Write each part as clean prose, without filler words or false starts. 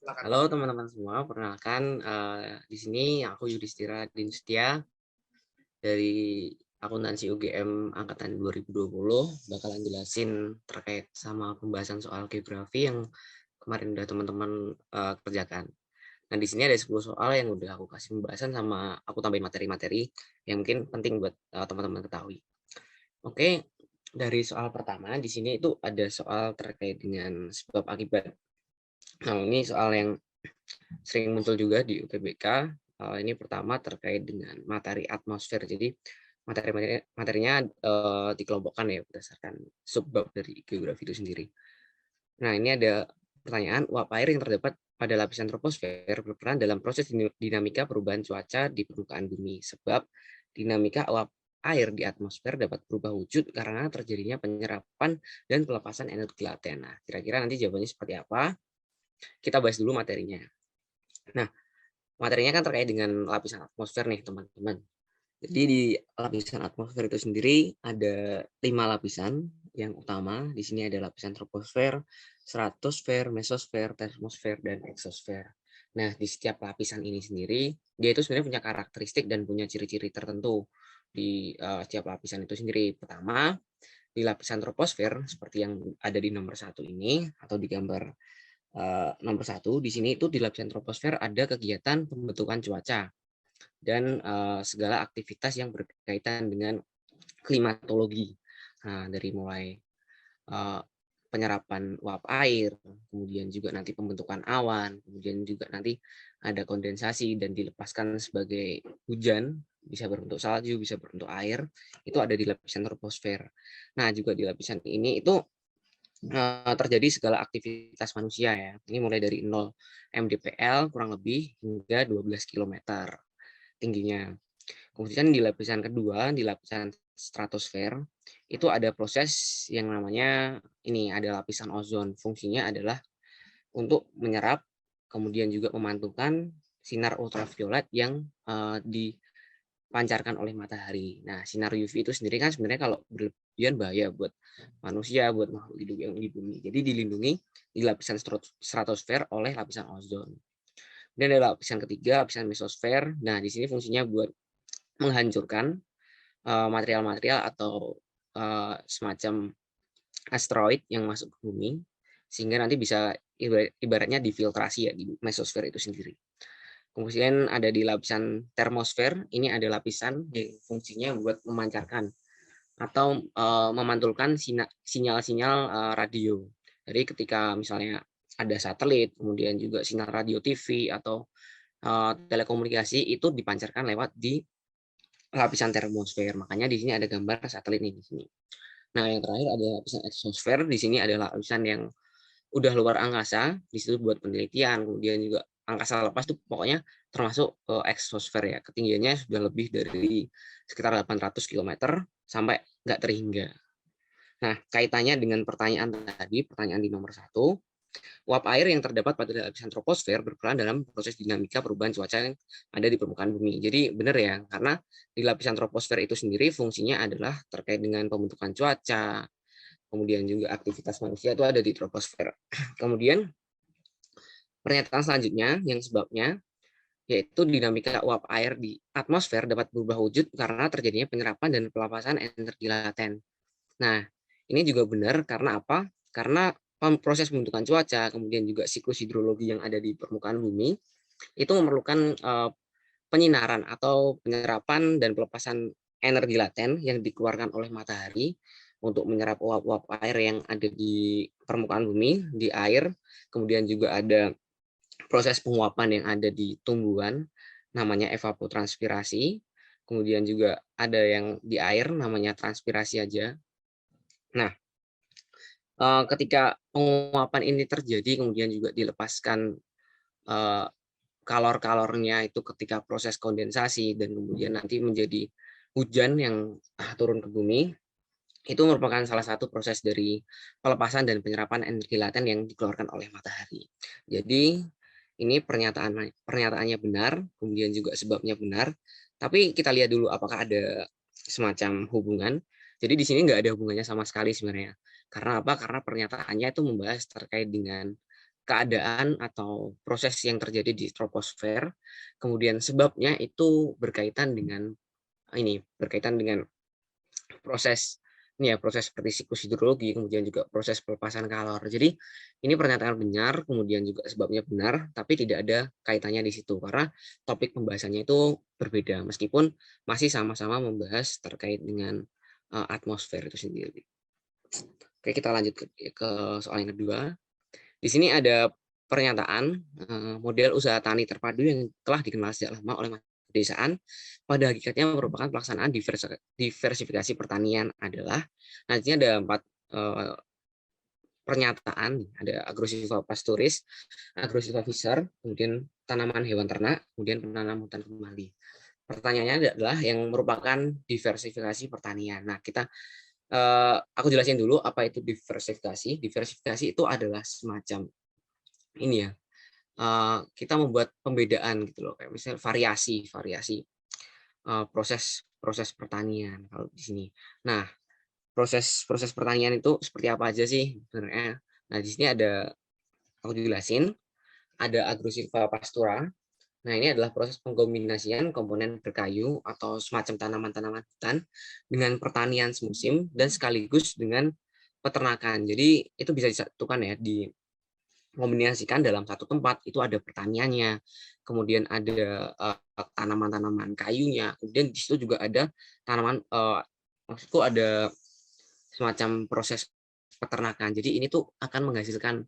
Halo teman-teman semua, perkenalkan di sini aku Yudhistira Dinustia dari Akuntansi UGM angkatan 2020 bakalan jelasin terkait sama pembahasan soal geografi yang kemarin udah teman-teman kerjakan. Nah, di sini ada 10 soal yang udah aku kasih pembahasan sama aku tambahin materi-materi yang mungkin penting buat teman-teman ketahui. Oke, dari soal pertama di sini itu ada soal terkait dengan sebab akibat. Nah, ini soal yang sering muncul juga di UTBK. Ini pertama terkait dengan materi atmosfer. Jadi materinya dikelompokkan ya berdasarkan subbab dari geografi itu sendiri. Nah, ini ada pertanyaan, uap air yang terdapat pada lapisan troposfer berperan dalam proses dinamika perubahan cuaca di permukaan bumi. Sebab dinamika uap air di atmosfer dapat berubah wujud karena terjadinya penyerapan dan pelepasan energi laten. Nah, kira-kira nanti jawabannya seperti apa? Kita bahas dulu materinya. Nah, materinya kan terkait dengan lapisan atmosfer nih teman-teman. Jadi di lapisan atmosfer itu sendiri ada 5 lapisan yang utama. Di sini ada lapisan troposfer, stratosfer, mesosfer, termosfer, dan eksosfer. Nah, di setiap lapisan ini sendiri, dia itu sebenarnya punya karakteristik dan punya ciri-ciri tertentu di setiap lapisan itu sendiri. Pertama, di lapisan troposfer seperti yang ada di nomor 1 ini atau di gambar nomor 1 di sini itu di lapisan troposfer ada kegiatan pembentukan cuaca dan segala aktivitas yang berkaitan dengan klimatologi. Nah, dari mulai eh, penyerapan uap air, kemudian juga nanti pembentukan awan, kemudian juga nanti ada kondensasi dan dilepaskan sebagai hujan, bisa berbentuk salju, bisa berbentuk air, itu ada di lapisan troposfer. Nah, juga di lapisan ini itu terjadi segala aktivitas manusia ya. Ini mulai dari 0 mdpl kurang lebih hingga 12 kilometer tingginya. Kemudian di lapisan kedua, di lapisan stratosfer, itu ada proses yang namanya ini ada lapisan ozon. Fungsinya adalah untuk menyerap, kemudian juga memantulkan sinar ultraviolet yang dipancarkan oleh matahari. Nah, sinar UV itu sendiri kan sebenarnya kalau berlebihan bahaya buat manusia, buat makhluk hidup yang di bumi. Jadi dilindungi di lapisan stratosfer oleh lapisan ozon. Dan ada lapisan ketiga, lapisan mesosfer. Nah, di sini fungsinya buat menghancurkan material-material atau semacam asteroid yang masuk ke bumi, sehingga nanti bisa ibaratnya difiltrasi ya di mesosfer itu sendiri. Kemudian ada di lapisan termosfer, ini ada lapisan yang fungsinya buat memancarkan atau memantulkan sinyal-sinyal radio. Jadi ketika misalnya ada satelit, kemudian juga sinyal radio TV atau telekomunikasi itu dipancarkan lewat di lapisan termosfer. Makanya di sini ada gambar satelit nih di sini. Nah, yang terakhir ada lapisan eksosfer. Di sini adalah lapisan yang udah luar angkasa, di situ buat penelitian, kemudian juga angkasa lepas tuh pokoknya termasuk eksosfer ya. Ketinggiannya sudah lebih dari sekitar 800 kilometer sampai nggak terhingga. Nah, kaitannya dengan pertanyaan tadi, pertanyaan di nomor 1, uap air yang terdapat pada lapisan troposfer berperan dalam proses dinamika perubahan cuaca yang ada di permukaan bumi. Jadi benar ya, karena di lapisan troposfer itu sendiri fungsinya adalah terkait dengan pembentukan cuaca, kemudian juga aktivitas manusia itu ada di troposfer. Kemudian pernyataan selanjutnya yang sebabnya yaitu dinamika uap air di atmosfer dapat berubah wujud karena terjadinya penyerapan dan pelepasan energi laten. Nah, ini juga benar karena apa? Karena proses pembentukan cuaca, kemudian juga siklus hidrologi yang ada di permukaan bumi, itu memerlukan penyinaran atau penyerapan dan pelepasan energi laten yang dikeluarkan oleh matahari untuk menyerap uap-uap air yang ada di permukaan bumi, di air, kemudian juga ada proses penguapan yang ada di tumbuhan, namanya evapotranspirasi, kemudian juga ada yang di air, namanya transpirasi aja. Nah, ketika penguapan ini terjadi kemudian juga dilepaskan kalor-kalornya itu ketika proses kondensasi dan kemudian nanti menjadi hujan yang turun ke bumi, itu merupakan salah satu proses dari pelepasan dan penyerapan energi laten yang dikeluarkan oleh matahari. Jadi ini pernyataannya benar, kemudian juga sebabnya benar, tapi kita lihat dulu apakah ada semacam hubungan. Jadi di sini nggak ada hubungannya sama sekali sebenarnya. Karena apa? Karena pernyataannya itu membahas terkait dengan keadaan atau proses yang terjadi di troposfer, kemudian sebabnya itu berkaitan dengan proses proses seperti siklus hidrologi, kemudian juga proses pelepasan kalor. Jadi ini pernyataan benar, kemudian juga sebabnya benar, tapi tidak ada kaitannya di situ karena topik pembahasannya itu berbeda meskipun masih sama-sama membahas terkait dengan atmosfer itu sendiri. Oke, kita lanjut ke soal yang kedua. Di sini ada pernyataan model usaha tani terpadu yang telah dikenal sejak lama oleh pedesaan, pada hakikatnya merupakan pelaksanaan diversifikasi pertanian adalah, nah ini ada 4 pernyataan, ada agrosilvopastoris, agrosilvovisor, kemudian tanaman hewan ternak, kemudian penanam hutan kembali. Pertanyaannya adalah yang merupakan diversifikasi pertanian. Nah, aku jelasin dulu apa itu diversifikasi. Diversifikasi itu adalah semacam ini ya, kita membuat pembedaan gitu loh, kayak misalnya variasi proses pertanian kalau di sini. Nah, proses pertanian itu seperti apa aja sih sebenarnya? Nah, di sini aku jelasin, ada Agrosilva pastura. Nah, ini adalah proses pengkombinasian komponen berkayu atau semacam tanaman-tanaman hutan dengan pertanian semusim dan sekaligus dengan peternakan. Jadi itu bisa disatukan ya, dikombinasikan dalam satu tempat. Itu ada pertaniannya, kemudian ada tanaman-tanaman kayunya, kemudian di situ juga ada maksudku ada semacam proses peternakan. Jadi ini tuh akan menghasilkan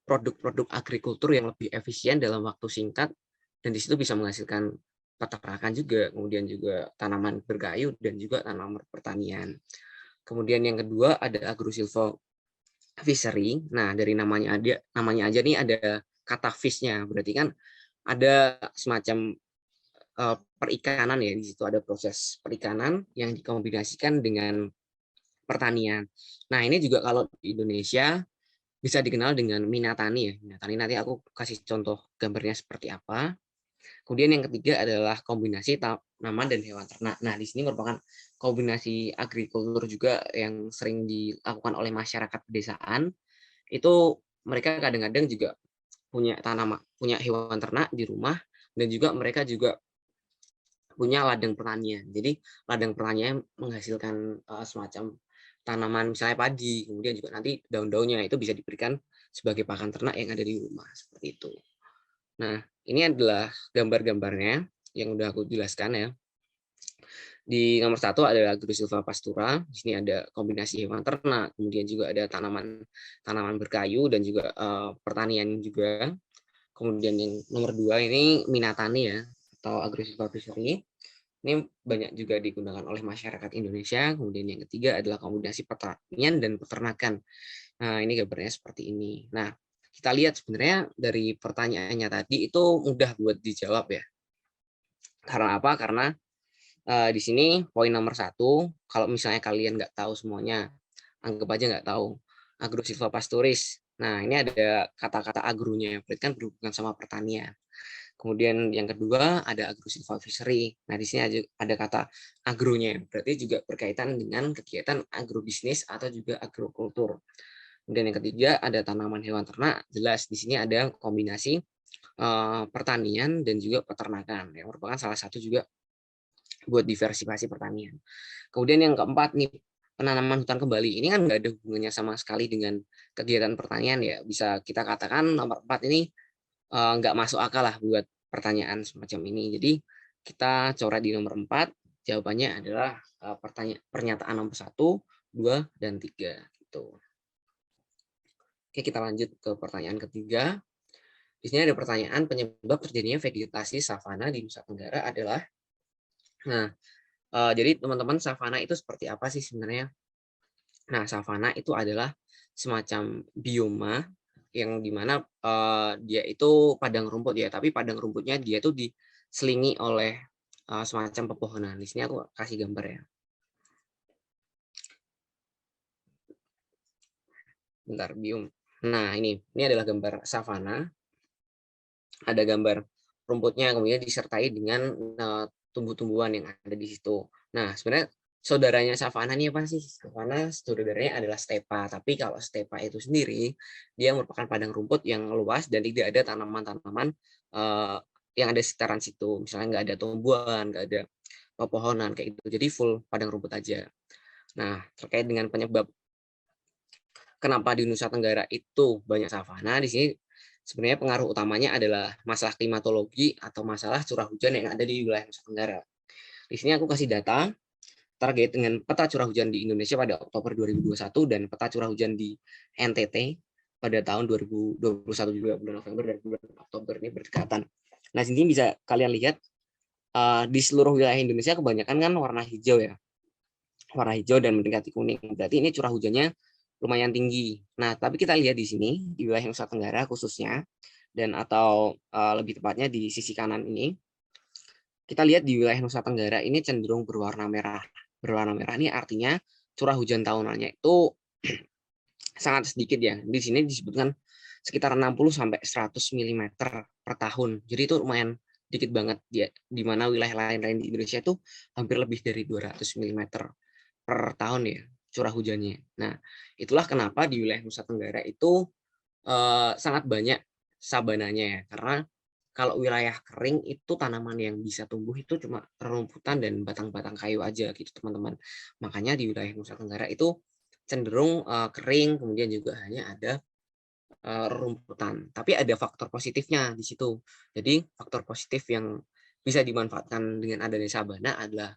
produk-produk agrikultur yang lebih efisien dalam waktu singkat, dan di situ bisa menghasilkan peternakan juga, kemudian juga tanaman berkayu dan juga tanaman pertanian. Kemudian yang kedua ada agrosilvofishery. Nah, dari namanya aja nih ada kata fish-nya, berarti kan ada semacam perikanan ya, di situ ada proses perikanan yang dikombinasikan dengan pertanian. Nah, ini juga kalau di Indonesia bisa dikenal dengan minatani ya. Minatani nanti aku kasih contoh gambarnya seperti apa. Kemudian yang ketiga adalah kombinasi tanaman dan hewan ternak. Nah, di sini merupakan kombinasi agrikultur juga yang sering dilakukan oleh masyarakat pedesaan. Itu mereka kadang-kadang juga punya hewan ternak di rumah, dan juga mereka juga punya ladang pertanian. Jadi ladang pertanian menghasilkan semacam tanaman misalnya padi, kemudian juga nanti daun-daunnya itu bisa diberikan sebagai pakan ternak yang ada di rumah, seperti itu. Nah, ini adalah gambar-gambarnya yang udah aku jelaskan ya. Di nomor 1 ada Agrosilva pastura, di sini ada kombinasi hewan ternak, kemudian juga ada tanaman berkayu dan juga pertanian juga. Kemudian yang nomor 2 ini minatani ya, atau Agrosilva fishery. Ini banyak juga digunakan oleh masyarakat Indonesia. Kemudian yang ketiga adalah kombinasi pertanian dan peternakan. Nah, ini gambarnya seperti ini. Nah, kita lihat sebenarnya dari pertanyaannya tadi itu mudah buat dijawab ya. Karena apa? Karena di sini poin nomor 1, kalau misalnya kalian nggak tahu semuanya, anggap aja nggak tahu, Agrosilva pastoris. Nah, ini ada kata-kata agronya, berarti kan berhubungan sama pertanian. Kemudian yang kedua ada Agrosilva fishery. Nah, di sini ada kata agronya, berarti juga berkaitan dengan kegiatan agrobisnis atau juga agrokultur. Kemudian yang ketiga ada tanaman hewan ternak, jelas di sini ada kombinasi pertanian dan juga peternakan, yang merupakan salah satu juga buat diversifikasi pertanian. Kemudian yang keempat nih, penanaman hutan kembali. Ini kan nggak ada hubungannya sama sekali dengan kegiatan pertanian ya. Bisa kita katakan nomor 4 ini nggak masuk akal lah buat pertanyaan semacam ini. Jadi kita coret di nomor 4, jawabannya adalah pernyataan nomor 1, 2, dan 3 gitu. Oke, kita lanjut ke pertanyaan ketiga. Di sini ada pertanyaan, penyebab terjadinya vegetasi savana di Nusa Tenggara adalah. Nah, jadi teman-teman, savana itu seperti apa sih sebenarnya? Nah, savana itu adalah semacam bioma yang dimana dia itu padang rumput ya, tapi padang rumputnya dia itu diselingi oleh semacam pepohonan. Di sini aku kasih gambar ya. Bentar, biom. Nah, ini adalah gambar savana. Ada gambar rumputnya, kemudian disertai dengan tumbuh-tumbuhan yang ada di situ. Nah, sebenarnya saudaranya savana ini apa sih? Savana saudaranya adalah stepa. Tapi kalau stepa itu sendiri, dia merupakan padang rumput yang luas dan tidak ada tanaman-tanaman yang ada di sekitaran situ. Misalnya nggak ada tumbuhan, nggak ada pepohonan kayak gitu. Jadi full padang rumput aja. Nah, terkait dengan penyebab kenapa di Nusa Tenggara itu banyak savana, di sini sebenarnya pengaruh utamanya adalah masalah klimatologi atau masalah curah hujan yang ada di wilayah Nusa Tenggara. Di sini aku kasih data terkait dengan peta curah hujan di Indonesia pada Oktober 2021 dan peta curah hujan di NTT pada tahun 2021 juga bulan November dan bulan Oktober ini berdekatan. Nah, sini bisa kalian lihat di seluruh wilayah Indonesia kebanyakan kan warna hijau ya. Warna hijau dan mendekati kuning. Berarti ini curah hujannya lumayan tinggi. Nah, tapi kita lihat di sini di wilayah Nusa Tenggara khususnya dan atau lebih tepatnya di sisi kanan ini, kita lihat di wilayah Nusa Tenggara ini cenderung berwarna merah. Berwarna merah ini artinya curah hujan tahunannya itu sangat sedikit ya. Di sini disebutkan sekitar 60 sampai 100 mm per tahun. Jadi itu lumayan dikit banget ya, di mana wilayah lain-lain di Indonesia itu hampir lebih dari 200 mm per tahun ya curah hujannya. Nah, itulah kenapa di wilayah Nusa Tenggara itu sangat banyak sabananya ya. Karena kalau wilayah kering itu tanaman yang bisa tumbuh itu cuma rerumputan dan batang-batang kayu aja gitu teman-teman. Makanya di wilayah Nusa Tenggara itu cenderung kering, kemudian juga hanya ada rerumputan. Tapi ada faktor positifnya di situ. Jadi faktor positif yang bisa dimanfaatkan dengan adanya sabana adalah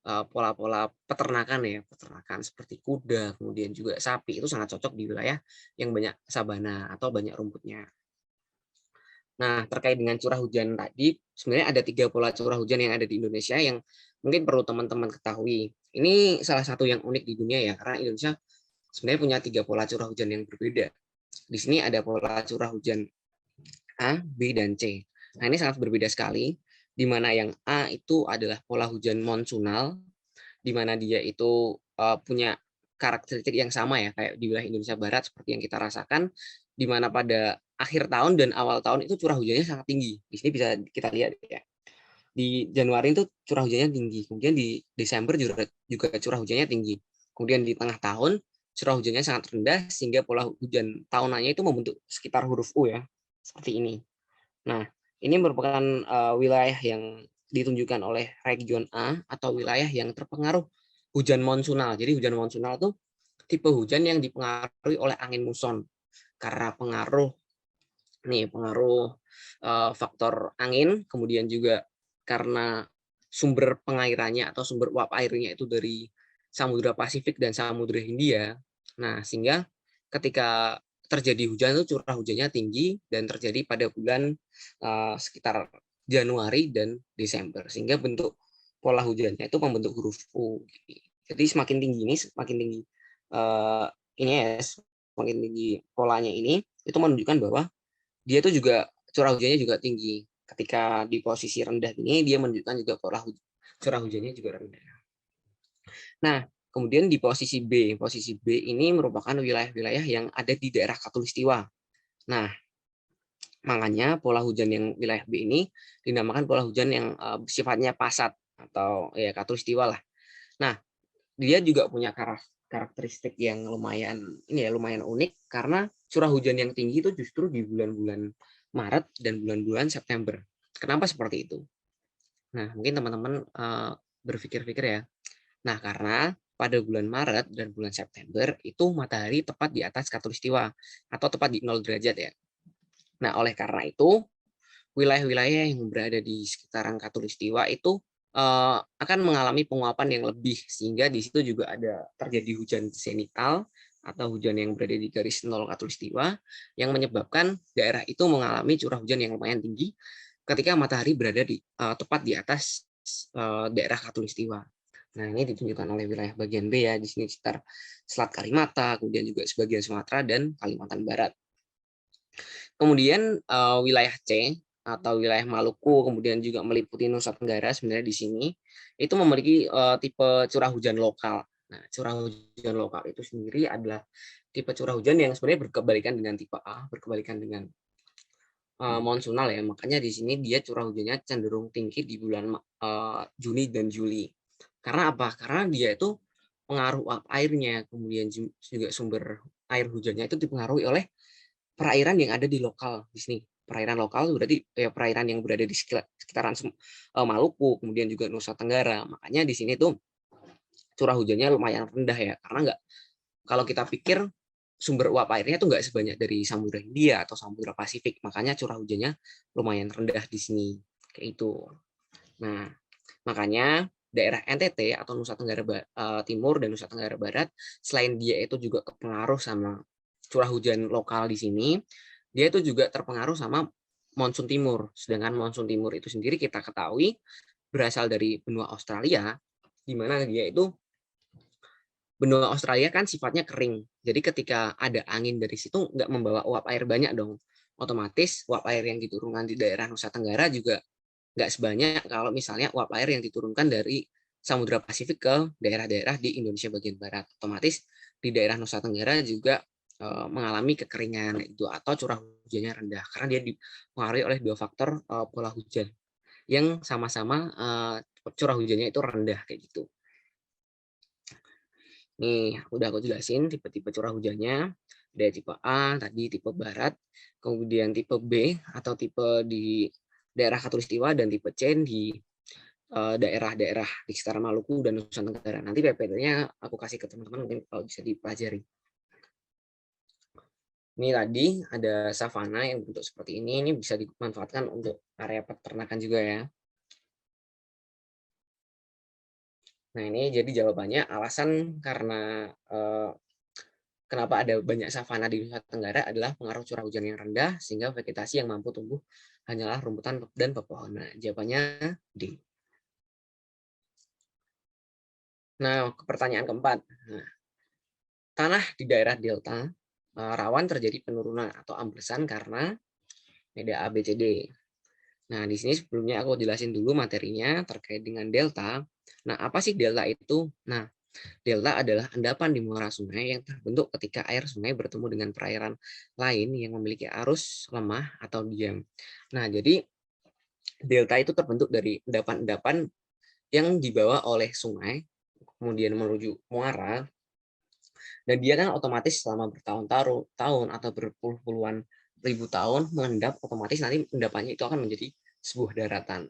pola-pola peternakan ya, peternakan seperti kuda, kemudian juga sapi itu sangat cocok di wilayah yang banyak sabana atau banyak rumputnya. Nah, terkait dengan curah hujan tadi, sebenarnya ada 3 pola curah hujan yang ada di Indonesia yang mungkin perlu teman-teman ketahui. Ini salah satu yang unik di dunia ya, karena Indonesia sebenarnya punya 3 pola curah hujan yang berbeda. Di sini ada pola curah hujan A, B, dan C. Nah, ini sangat berbeda sekali, di mana yang A itu adalah pola hujan monsunal, di mana dia itu punya karakteristik yang sama ya kayak di wilayah Indonesia Barat seperti yang kita rasakan, di mana pada akhir tahun dan awal tahun itu curah hujannya sangat tinggi. Di sini bisa kita lihat ya. Di Januari itu curah hujannya tinggi, kemudian di Desember juga curah hujannya tinggi. Kemudian di tengah tahun curah hujannya sangat rendah sehingga pola hujan tahunannya itu membentuk sekitar huruf U ya, seperti ini. Nah, ini merupakan wilayah yang ditunjukkan oleh region A atau wilayah yang terpengaruh hujan monsunal. Jadi hujan monsunal itu tipe hujan yang dipengaruhi oleh angin muson. Karena pengaruh faktor angin, kemudian juga karena sumber pengairannya atau sumber uap airnya itu dari Samudra Pasifik dan Samudra Hindia. Nah, sehingga ketika terjadi hujan itu curah hujannya tinggi dan terjadi pada bulan sekitar Januari dan Desember, sehingga bentuk pola hujannya itu membentuk huruf U. Jadi semakin tinggi ini, semakin tinggi ini ya, semakin tinggi polanya ini, itu menunjukkan bahwa dia tuh juga curah hujannya juga tinggi. Ketika di posisi rendah ini dia menunjukkan juga curah hujannya juga rendah. Nah, kemudian di posisi B ini merupakan wilayah-wilayah yang ada di daerah Khatulistiwa. Nah, makanya pola hujan yang wilayah B ini dinamakan pola hujan yang sifatnya pasat atau ya Khatulistiwa lah. Nah, dia juga punya karakteristik yang lumayan unik karena curah hujan yang tinggi itu justru di bulan-bulan Maret dan bulan-bulan September. Kenapa seperti itu? Nah, mungkin teman-teman berpikir-pikir ya. Nah, karena pada bulan Maret dan bulan September itu matahari tepat di atas khatulistiwa atau tepat di 0 derajat ya. Nah, oleh karena itu wilayah-wilayah yang berada di sekitaran khatulistiwa itu akan mengalami penguapan yang lebih sehingga di situ juga ada terjadi hujan zenital atau hujan yang berada di garis 0 khatulistiwa yang menyebabkan daerah itu mengalami curah hujan yang lumayan tinggi ketika matahari berada di tepat di atas daerah khatulistiwa. Nah, ini ditunjukkan oleh wilayah bagian B ya, di sini sekitar Selat Kalimata, kemudian juga sebagian Sumatera dan Kalimantan Barat. Kemudian wilayah C atau wilayah Maluku, kemudian juga meliputi Nusa Tenggara sebenarnya di sini itu memiliki tipe curah hujan lokal. Nah, curah hujan lokal itu sendiri adalah tipe curah hujan yang sebenarnya berkebalikan dengan tipe A, berkebalikan dengan monsunal ya. Makanya di sini dia curah hujannya cenderung tinggi di bulan Juni dan Juli. Karena apa? Karena dia itu pengaruh uap airnya, kemudian juga sumber air hujannya itu dipengaruhi oleh perairan yang ada di lokal di sini. Perairan lokal berarti ya perairan yang berada di sekitaran Maluku, kemudian juga Nusa Tenggara. Makanya di sini tuh curah hujannya lumayan rendah ya, karena nggak, kalau kita pikir sumber uap airnya tuh nggak sebanyak dari Samudra Hindia atau Samudra Pasifik, makanya curah hujannya lumayan rendah di sini kayak itu. Nah, makanya daerah NTT atau Nusa Tenggara Timur dan Nusa Tenggara Barat, selain dia itu juga terpengaruh sama curah hujan lokal di sini, dia itu juga terpengaruh sama monsun timur. Sedangkan monsun timur itu sendiri kita ketahui berasal dari benua Australia, di mana dia itu benua Australia kan sifatnya kering. Jadi ketika ada angin dari situ nggak membawa uap air banyak dong. Otomatis uap air yang diturunkan di daerah Nusa Tenggara juga nggak sebanyak kalau misalnya uap air yang diturunkan dari Samudra Pasifik ke daerah-daerah di Indonesia bagian barat. Otomatis di daerah Nusa Tenggara juga mengalami kekeringan itu atau curah hujannya rendah karena dia dipengaruhi oleh dua faktor pola hujan yang sama-sama curah hujannya itu rendah kayak gitu. Nih, udah aku jelasin tipe-tipe curah hujannya. Ada tipe A, tadi tipe barat, kemudian tipe B atau tipe di daerah Khatulistiwa, dan tipe C di daerah-daerah di sekitar Maluku dan Nusa Tenggara. Nanti PPT-nya aku kasih ke teman-teman mungkin kalau bisa dipelajari. Ini tadi ada savana yang bentuk seperti ini bisa dimanfaatkan untuk area peternakan juga ya. Nah, ini jadi jawabannya alasan karena kenapa ada banyak savana di Nusa Tenggara adalah pengaruh curah hujan yang rendah sehingga vegetasi yang mampu tumbuh hanyalah rumputan dan pepohonan. Jawabannya D. Nah, pertanyaan keempat. Nah, tanah di daerah delta rawan terjadi penurunan atau amblesan karena ada A, B, C, D. Nah, di sini sebelumnya aku jelasin dulu materinya terkait dengan delta. Nah, apa sih delta itu? Nah, delta adalah endapan di muara sungai yang terbentuk ketika air sungai bertemu dengan perairan lain yang memiliki arus lemah atau diam. Nah, jadi delta itu terbentuk dari endapan-endapan yang dibawa oleh sungai, kemudian menuju muara, dan dia kan otomatis selama bertahun-tahun atau berpuluh-puluhan ribu tahun mengendap, otomatis nanti endapannya itu akan menjadi sebuah daratan.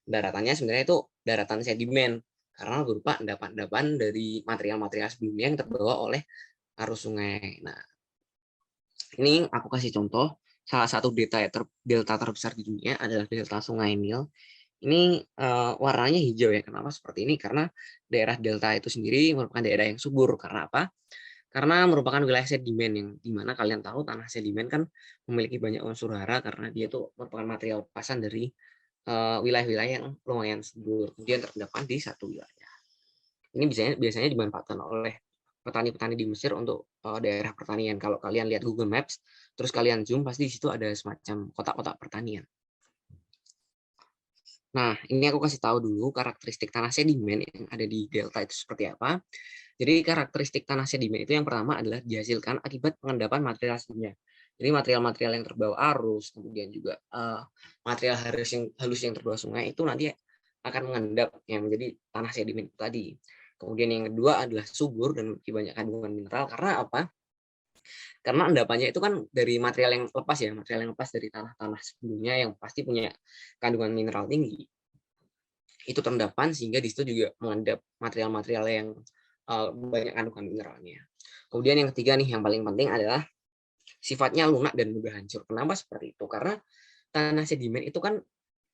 Daratannya sebenarnya itu daratan sedimen, karena berupa endapan-endapan dari material-material sebelumnya yang terbawa oleh arus sungai. Nah, ini aku kasih contoh, salah satu delta terbesar di dunia adalah delta Sungai Nil. Ini warnanya hijau ya. Kenapa seperti ini? Karena daerah delta itu sendiri merupakan daerah yang subur. Karena apa? Karena merupakan wilayah sedimen yang dimana kalian tahu tanah sedimen kan memiliki banyak unsur hara karena dia itu merupakan material lepasan dari wilayah-wilayah yang lumayan subur. Kemudian terdapat di satu wilayah. Ini biasanya dimanfaatkan oleh petani-petani di Mesir untuk daerah pertanian. Kalau kalian lihat Google Maps, terus kalian zoom, pasti di situ ada semacam kotak-kotak pertanian. Nah, ini aku kasih tahu dulu karakteristik tanah sedimen yang ada di delta itu seperti apa. Jadi karakteristik tanah sedimen itu yang pertama adalah dihasilkan akibat pengendapan material sebelumnya. Jadi material-material yang terbawa arus, kemudian juga material halus yang terbawa sungai itu nanti akan mengendap yang menjadi tanah sedimen tadi. Kemudian yang kedua adalah subur dan memiliki banyak kandungan mineral. Karena apa? Karena endapannya itu kan dari material yang lepas ya, material yang lepas dari tanah-tanah sebelumnya yang pasti punya kandungan mineral tinggi. Itu terendapan sehingga di situ juga mengendap material-material yang banyak kandungan mineralnya. Kemudian yang ketiga nih yang paling penting adalah sifatnya lunak dan mudah hancur. Kenapa seperti itu? Karena tanah sedimen itu kan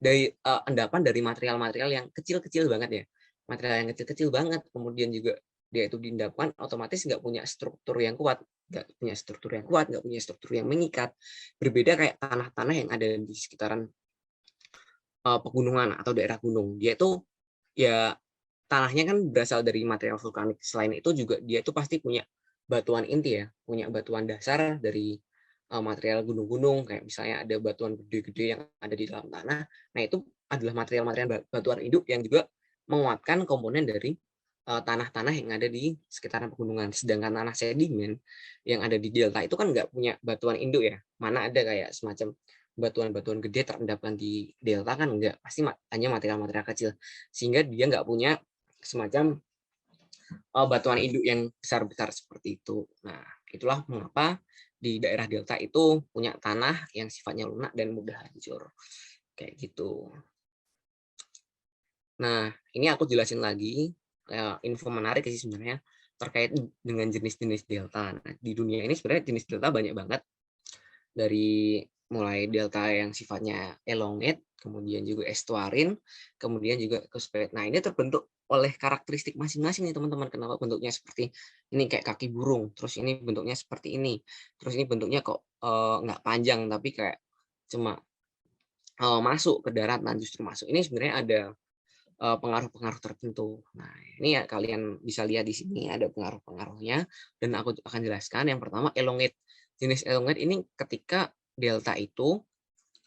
dari endapan dari material-material yang kecil-kecil banget ya. Material yang kecil-kecil banget, kemudian juga dia itu diendapkan otomatis nggak punya struktur yang kuat, nggak punya struktur yang mengikat. Berbeda kayak tanah-tanah yang ada di sekitaran pegunungan atau daerah gunung. Dia itu ya tanahnya kan berasal dari material vulkanik. Selain itu juga dia itu pasti punya batuan inti ya, punya batuan dasar dari material gunung-gunung, kayak misalnya ada batuan gede-gede yang ada di dalam tanah. Nah, itu adalah material-material batuan hidup yang juga menguatkan komponen dari tanah-tanah yang ada di sekitaran pegunungan. Sedangkan tanah sedimen yang ada di delta itu kan nggak punya batuan induk ya. Mana ada kayak semacam batuan-batuan gede terendapkan di delta kan enggak, pasti hanya material-material kecil. Sehingga dia nggak punya semacam batuan induk yang besar-besar seperti itu. Nah, itulah mengapa di daerah delta itu punya tanah yang sifatnya lunak dan mudah hancur. Kayak gitu. Nah, ini aku jelasin lagi info menarik sih sebenarnya terkait dengan jenis-jenis delta. Nah, di dunia ini sebenarnya jenis delta banyak banget, dari mulai delta yang sifatnya elongate, kemudian juga estuarin, kemudian juga cusped. Nah, ini terbentuk oleh karakteristik masing-masing nih teman-teman. Kenapa bentuknya seperti ini kayak kaki burung, terus ini bentuknya seperti ini, terus ini bentuknya kok nggak panjang tapi kayak cuma masuk ke daratan, justru masuk. Ini sebenarnya ada pengaruh-pengaruh tertentu. Nah, ini ya kalian bisa lihat di sini ada pengaruh-pengaruhnya dan aku akan jelaskan. Yang pertama elongate. Jenis elongate ini ketika delta itu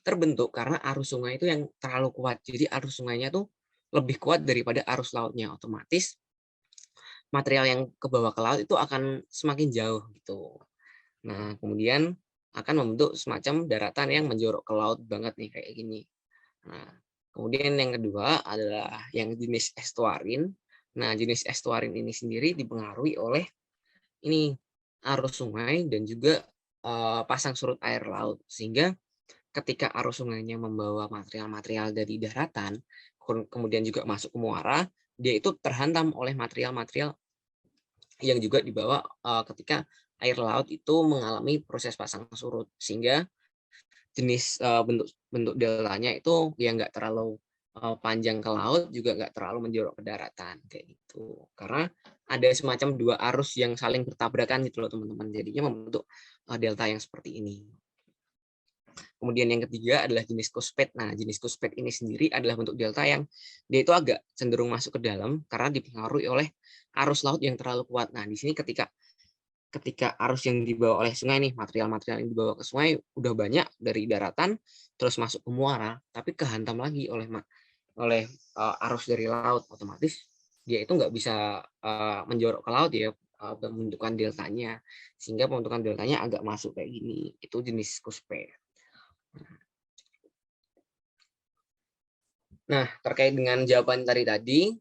terbentuk karena arus sungai itu yang terlalu kuat. Jadi arus sungainya tuh lebih kuat daripada arus lautnya. Otomatis material yang ke bawah ke laut itu akan semakin jauh gitu. Nah, kemudian akan membentuk semacam daratan yang menjorok ke laut banget nih kayak gini. Nah, kemudian yang kedua adalah yang jenis estuarin. Nah, jenis estuarin ini sendiri dipengaruhi oleh ini arus sungai dan juga pasang surut air laut. Sehingga ketika arus sungainya membawa material-material dari daratan, kemudian juga masuk ke muara, dia itu terhantam oleh material-material yang juga dibawa ketika air laut itu mengalami proses pasang surut. Sehingga jenis bentuk bentuk deltanya itu ya nggak terlalu panjang ke laut, juga nggak terlalu menjorok ke daratan kayak gitu. Karena ada semacam dua arus yang saling bertabrakan gitu loh teman-teman. Jadinya membentuk delta yang seperti ini. Kemudian yang ketiga adalah jenis cusped. Nah, jenis cusped ini sendiri adalah bentuk delta yang dia itu agak cenderung masuk ke dalam karena dipengaruhi oleh arus laut yang terlalu kuat. Nah, di sini ketika ketika arus yang dibawa oleh sungai nih, material-material yang dibawa ke sungai udah banyak dari daratan terus masuk ke muara, tapi kehantam lagi oleh arus dari laut, otomatis dia itu nggak bisa menjorok ke laut ya, pembentukan deltanya, sehingga pembentukan deltanya agak masuk kayak gini. Itu jenis cusped. Nah, terkait dengan jawaban tadi,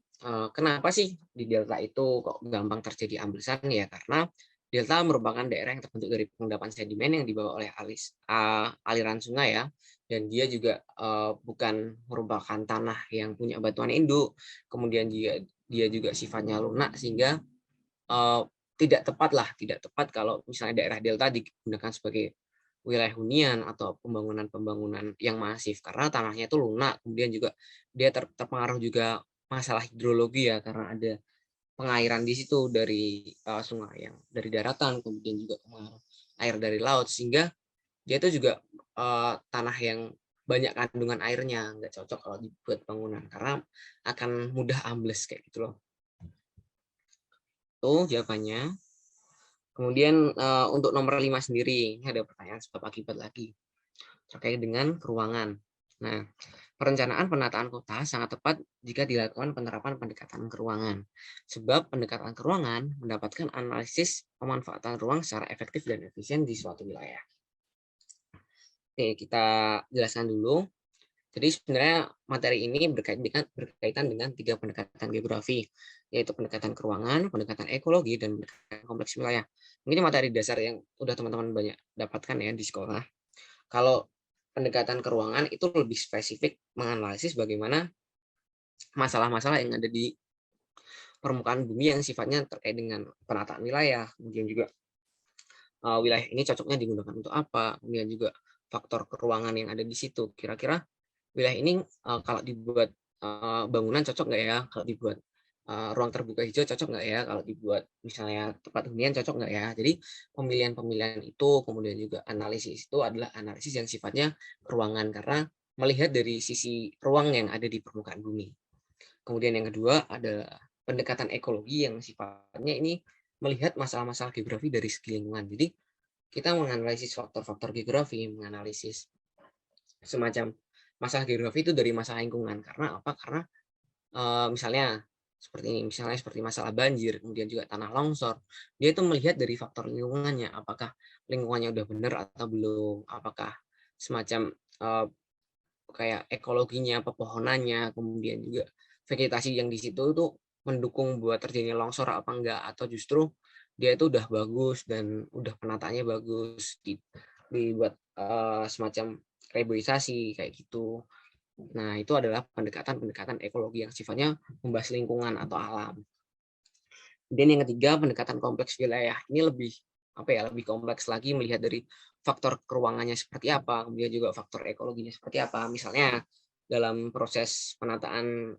kenapa sih di delta itu kok gampang terjadi amblesan? Ya karena delta merupakan daerah yang terbentuk dari pengendapan sedimen yang dibawa oleh aliran sungai ya, dan dia juga bukan merupakan tanah yang punya batuan induk, kemudian dia juga sifatnya lunak sehingga eh, tidak tepat kalau misalnya daerah delta digunakan sebagai wilayah hunian atau pembangunan-pembangunan yang masif karena tanahnya itu lunak, kemudian juga dia terpengaruh juga masalah hidrologi ya karena ada pengairan di situ dari sungai yang dari daratan, kemudian juga pengaruh air dari laut, sehingga dia itu juga tanah yang banyak kandungan airnya, nggak cocok kalau dibuat bangunan karena akan mudah ambles kayak gitu loh. Tuh jawabannya. Kemudian untuk nomor 5 sendiri, ini ada pertanyaan sebab akibat lagi terkait dengan keruangan. Nah, perencanaan penataan kota sangat tepat jika dilakukan penerapan pendekatan keruangan. Sebab pendekatan keruangan mendapatkan analisis pemanfaatan ruang secara efektif dan efisien di suatu wilayah. Oke, kita jelaskan dulu. Jadi sebenarnya materi ini berkaitan dengan 3 pendekatan geografi, yaitu pendekatan keruangan, pendekatan ekologi, dan pendekatan kompleks wilayah. Ini materi dasar yang udah teman-teman banyak dapatkan ya di sekolah. Kalau pendekatan keruangan itu lebih spesifik menganalisis bagaimana masalah-masalah yang ada di permukaan bumi yang sifatnya terkait dengan penataan wilayah, kemudian juga wilayah ini cocoknya digunakan untuk apa, kemudian juga faktor keruangan yang ada di situ. Kira-kira wilayah ini kalau dibuat bangunan cocok nggak ya? Kalau dibuat ruang terbuka hijau cocok nggak ya? Kalau dibuat misalnya tempat hunian cocok nggak ya? Jadi pemilihan-pemilihan itu, kemudian juga analisis itu adalah analisis yang sifatnya ruangan karena melihat dari sisi ruang yang ada di permukaan bumi. Kemudian yang kedua ada pendekatan ekologi yang sifatnya ini melihat masalah-masalah geografi dari segi lingkungan. Jadi kita menganalisis faktor-faktor geografi, menganalisis semacam masalah geografi itu dari masalah lingkungan. Karena apa? Karena misalnya seperti ini, misalnya seperti masalah banjir, kemudian juga tanah longsor, dia itu melihat dari faktor lingkungannya, apakah lingkungannya udah benar atau belum, apakah semacam kayak ekologinya, pepohonannya, kemudian juga vegetasi yang di situ itu mendukung buat terjadinya longsor apa enggak, atau justru dia itu udah bagus dan udah penataannya bagus, dibuat semacam reboisasi kayak gitu. Nah, itu adalah pendekatan-pendekatan ekologi yang sifatnya membahas lingkungan atau alam. Dan yang ketiga, pendekatan kompleks wilayah. Ini lebih lebih kompleks lagi, melihat dari faktor keruangannya seperti apa, kemudian juga faktor ekologinya seperti apa. Misalnya dalam proses penataan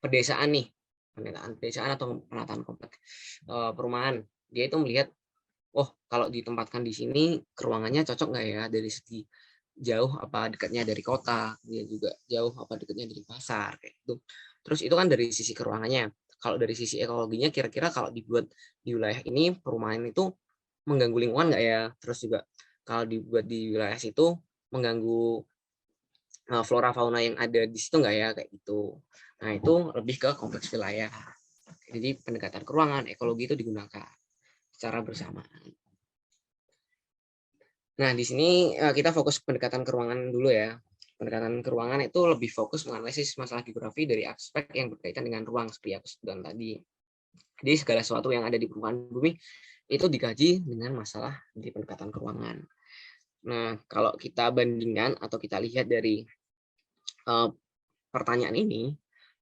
pedesaan nih, penataan pedesaan atau penataan kompleks perumahan, dia itu melihat, oh kalau ditempatkan di sini keruangannya cocok nggak ya dari segi jauh apa dekatnya dari kota, dia juga jauh apa dekatnya dari pasar kayak gitu. Terus itu kan dari sisi keruangannya. Kalau dari sisi ekologinya, kira-kira kalau dibuat di wilayah ini perumahan itu mengganggu lingkungan nggak ya? Terus juga kalau dibuat di wilayah situ mengganggu flora fauna yang ada di situ nggak ya kayak gitu. Nah itu lebih ke kompleks wilayah. Jadi pendekatan keruangan, ekologi itu digunakan secara bersamaan. Nah, di sini kita fokus pendekatan keruangan dulu ya. Pendekatan keruangan itu lebih fokus menganalisis masalah geografi dari aspek yang berkaitan dengan ruang seperti aku sebutkan tadi. Jadi segala sesuatu yang ada di permukaan bumi itu dikaji dengan masalah di pendekatan keruangan. Nah, kalau kita bandingkan atau kita lihat dari pertanyaan ini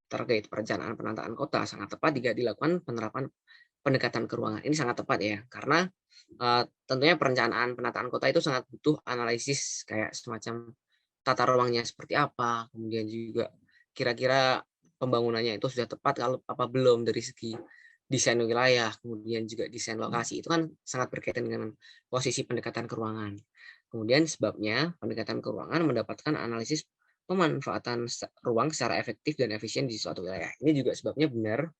terkait perencanaan penataan kota, sangat tepat jika dilakukan penerapan pendekatan keruangan. Ini sangat tepat ya, karena tentunya perencanaan penataan kota itu sangat butuh analisis kayak semacam tata ruangnya seperti apa, kemudian juga kira-kira pembangunannya itu sudah tepat kalau apa belum dari segi desain wilayah, kemudian juga desain lokasi, itu kan sangat berkaitan dengan posisi pendekatan keruangan. Kemudian sebabnya pendekatan keruangan mendapatkan analisis pemanfaatan ruang secara efektif dan efisien di suatu wilayah. Ini juga sebabnya benar,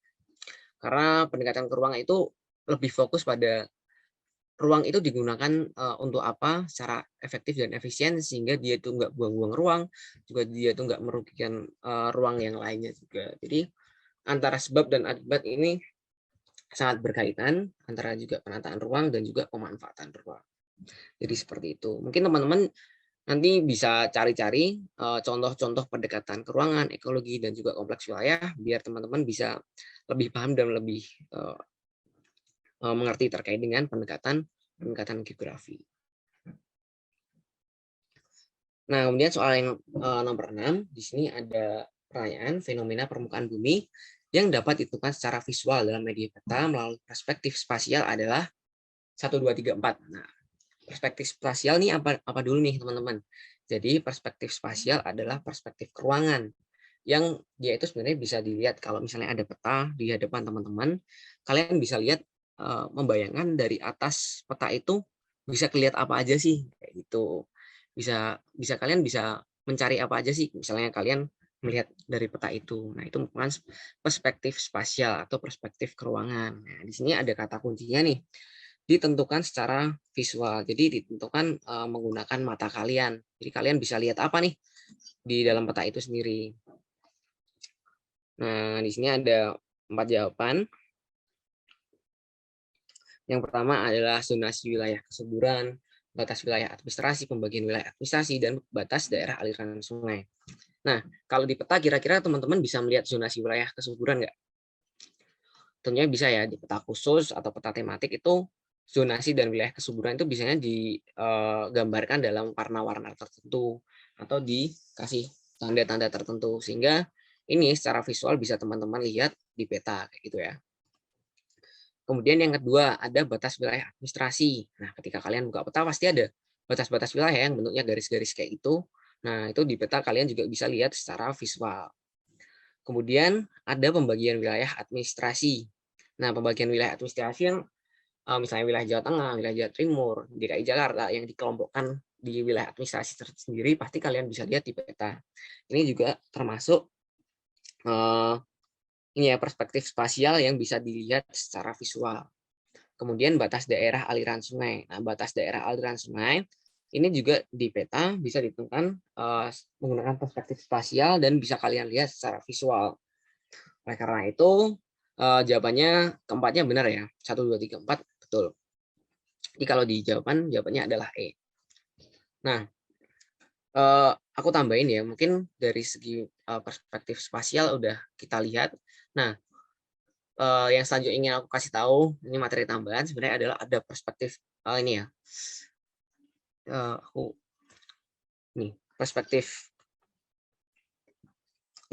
karena pendekatan keruangan itu lebih fokus pada ruang itu digunakan untuk apa secara efektif dan efisien, sehingga dia itu nggak buang-buang ruang, juga dia itu nggak merugikan ruang yang lainnya juga. Jadi antara sebab dan akibat ini sangat berkaitan, antara juga penataan ruang dan juga pemanfaatan ruang. Jadi seperti itu. Mungkin teman-teman nanti bisa cari-cari contoh-contoh pendekatan keruangan, ekologi, dan juga kompleks wilayah, biar teman-teman bisa lebih paham dan lebih mengerti terkait dengan pendekatan geografi. Nah, kemudian soal yang nomor 6, di sini ada pertanyaan fenomena permukaan bumi yang dapat ditentukan secara visual dalam media peta melalui perspektif spasial adalah 1, 2, 3, 4. Nah, perspektif spasial nih apa dulu nih teman-teman? Jadi perspektif spasial adalah perspektif keruangan yang dia itu sebenarnya bisa dilihat kalau misalnya ada peta di hadapan teman-teman, kalian bisa lihat membayangkan dari atas peta itu bisa kelihatan apa aja sih kayak gitu. Bisa bisa kalian bisa mencari apa aja sih misalnya kalian melihat dari peta itu. Nah, itu merupakan perspektif spasial atau perspektif keruangan. Nah, di sini ada kata kuncinya nih, ditentukan secara visual. Jadi ditentukan menggunakan mata kalian. Jadi kalian bisa lihat apa nih di dalam peta itu sendiri. Nah, di sini ada 4 jawaban. Yang pertama adalah zonasi wilayah kesuburan, batas wilayah administrasi, pembagian wilayah administrasi, dan batas daerah aliran sungai. Nah, kalau di peta kira-kira teman-teman bisa melihat zonasi wilayah kesuburan nggak? Tentunya bisa ya, di peta khusus atau peta tematik itu zonasi dan wilayah kesuburan itu biasanya digambarkan dalam warna-warna tertentu atau dikasih tanda-tanda tertentu, sehingga ini secara visual bisa teman-teman lihat di peta kayak gitu ya. Kemudian yang kedua ada batas wilayah administrasi. Nah, ketika kalian buka peta pasti ada batas-batas wilayah yang bentuknya garis-garis kayak itu. Nah, itu di peta kalian juga bisa lihat secara visual. Kemudian ada pembagian wilayah administrasi. Nah, pembagian wilayah administrasi yang misalnya wilayah Jawa Tengah, wilayah Jawa Timur, DKI Jakarta yang dikelompokkan di wilayah administrasi tersendiri, pasti kalian bisa lihat di peta. Ini juga termasuk ini ya perspektif spasial yang bisa dilihat secara visual. Kemudian batas daerah aliran sungai. Nah, batas daerah aliran sungai ini juga di peta bisa ditentukan menggunakan perspektif spasial dan bisa kalian lihat secara visual. Oleh karena itu jawabannya keempatnya benar ya. 1, 2, 3, 4 betul. Jadi kalau di jawabannya adalah E. Nah, aku tambahin ya, mungkin dari segi perspektif spasial udah kita lihat. Nah, yang selanjutnya ingin aku kasih tahu, ini materi tambahan sebenarnya adalah ada perspektif ini ya, aku nih perspektif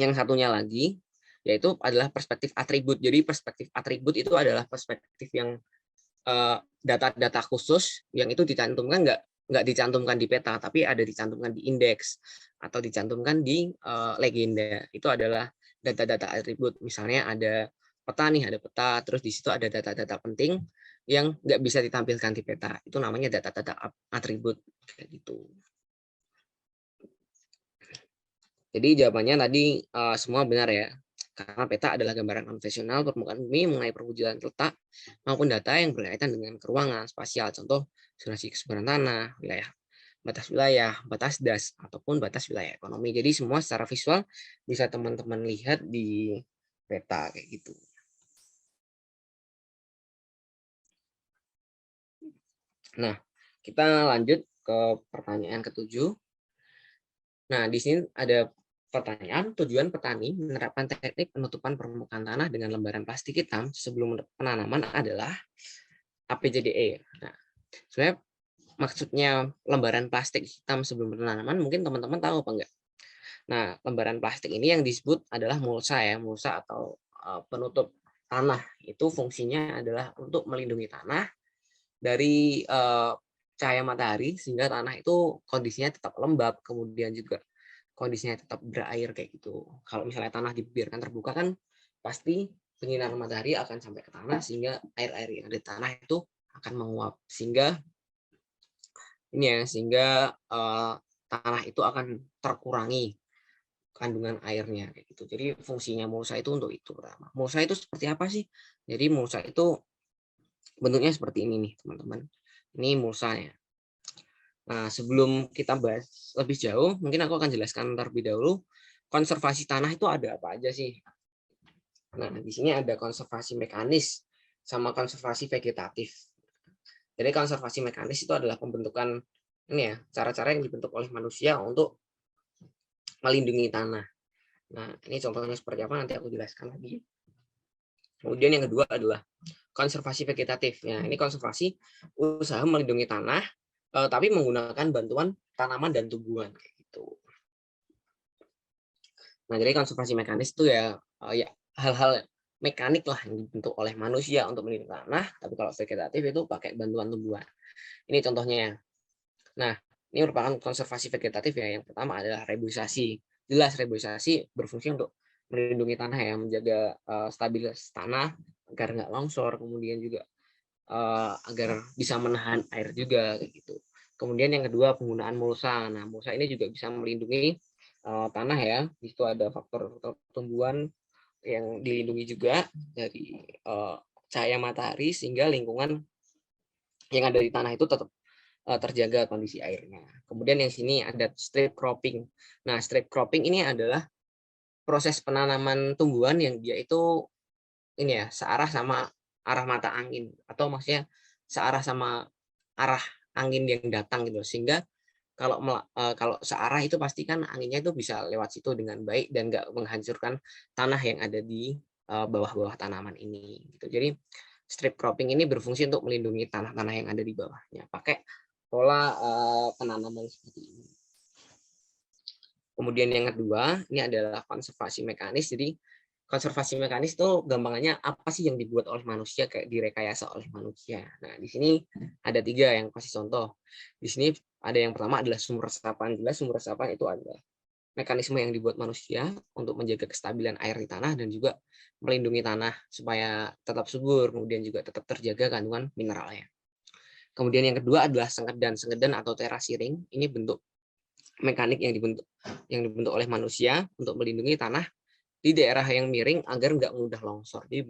yang satunya lagi, yaitu adalah perspektif atribut. Jadi perspektif atribut itu adalah perspektif yang data-data khusus yang itu dicantumkan nggak dicantumkan di peta, tapi ada dicantumkan di indeks atau dicantumkan di legenda. Itu adalah data-data atribut. Misalnya ada peta nih, ada peta, terus di situ ada data-data penting yang nggak bisa ditampilkan di peta. Itu namanya data-data atribut kayak gitu. Jadi jawabannya tadi semua benar ya. Karena peta adalah gambaran konvensional permukaan bumi mengenai perwujudan letak maupun data yang berkaitan dengan keruangan spasial. Contoh, zonasi kesuburan tanah, wilayah, batas das, ataupun batas wilayah ekonomi. Jadi semua secara visual bisa teman-teman lihat di peta kayak gitu. Nah, kita lanjut ke pertanyaan ke-7. Nah, di sini ada pertanyaan, tujuan petani menerapkan teknik penutupan permukaan tanah dengan lembaran plastik hitam sebelum penanaman adalah APJDE. Nah, sebenarnya maksudnya lembaran plastik hitam sebelum penanaman mungkin teman-teman tahu apa enggak? Nah, lembaran plastik ini yang disebut adalah mulsa ya, mulsa atau penutup tanah. Itu fungsinya adalah untuk melindungi tanah dari cahaya matahari sehingga tanah itu kondisinya tetap lembab, kemudian juga kondisinya tetap berair kayak gitu. Kalau misalnya tanah dibiarkan terbuka kan pasti penyinaran matahari akan sampai ke tanah sehingga air-air yang ada di tanah itu akan menguap sehingga ini ya sehingga tanah itu akan terkurangi kandungan airnya kayak gitu. Jadi fungsinya mulsa itu untuk itu pertama. Mulsa itu seperti apa sih? Jadi mulsa itu bentuknya seperti ini nih teman-teman. Ini mulsanya. Nah, sebelum kita bahas lebih jauh, mungkin aku akan jelaskan terlebih dahulu konservasi tanah itu ada apa aja sih. Nah, di sini ada konservasi mekanis sama konservasi vegetatif. Jadi konservasi mekanis itu adalah pembentukan ini ya, cara-cara yang dibentuk oleh manusia untuk melindungi tanah. Nah, ini contohnya seperti apa nanti aku jelaskan lagi. Kemudian yang kedua adalah konservasi vegetatif. Ya, ini konservasi usaha melindungi tanah tapi menggunakan bantuan tanaman dan tumbuhan kayak gitu. Nah, jadi konservasi mekanis itu ya ya hal-hal mekanik lah yang dibentuk oleh manusia untuk melindungi tanah, tapi kalau vegetatif itu pakai bantuan tumbuhan. Ini contohnya. Nah, ini merupakan konservasi vegetatif ya. Yang pertama adalah reboisasi. Jelas reboisasi berfungsi untuk melindungi tanah ya, menjaga stabilitas tanah agar nggak longsor, kemudian juga agar bisa menahan air juga kayak gitu. Kemudian yang kedua penggunaan mulsa. Nah, mulsa ini juga bisa melindungi tanah ya. Di situ ada faktor tumbuhan yang dilindungi juga dari cahaya matahari sehingga lingkungan yang ada di tanah itu tetap terjaga kondisi airnya. Kemudian yang sini ada strip cropping. Nah, strip cropping ini adalah proses penanaman tumbuhan yang dia itu ini ya searah sama arah mata angin atau maksudnya searah sama arah angin yang datang gitu sehingga kalau searah itu pasti kan anginnya itu bisa lewat situ dengan baik dan nggak menghancurkan tanah yang ada di bawah-bawah tanaman ini gitu. Jadi strip cropping ini berfungsi untuk melindungi tanah-tanah yang ada di bawahnya pakai pola penanaman seperti ini. Kemudian yang kedua ini adalah konservasi mekanis. Jadi konservasi mekanis itu gampangannya apa sih yang dibuat oleh manusia kayak direkayasa oleh manusia. Nah, di sini ada 3 yang kasih contoh. Di sini ada yang pertama adalah sumber resapan. Jelas sumber resapan itu adalah mekanisme yang dibuat manusia untuk menjaga kestabilan air di tanah dan juga melindungi tanah supaya tetap subur, kemudian juga tetap terjaga kandungan mineralnya. Kemudian yang kedua adalah sengkedan. Sengkedan atau terasiring. Ini bentuk mekanik yang dibentuk oleh manusia untuk melindungi tanah di daerah yang miring agar nggak mudah longsor. Jadi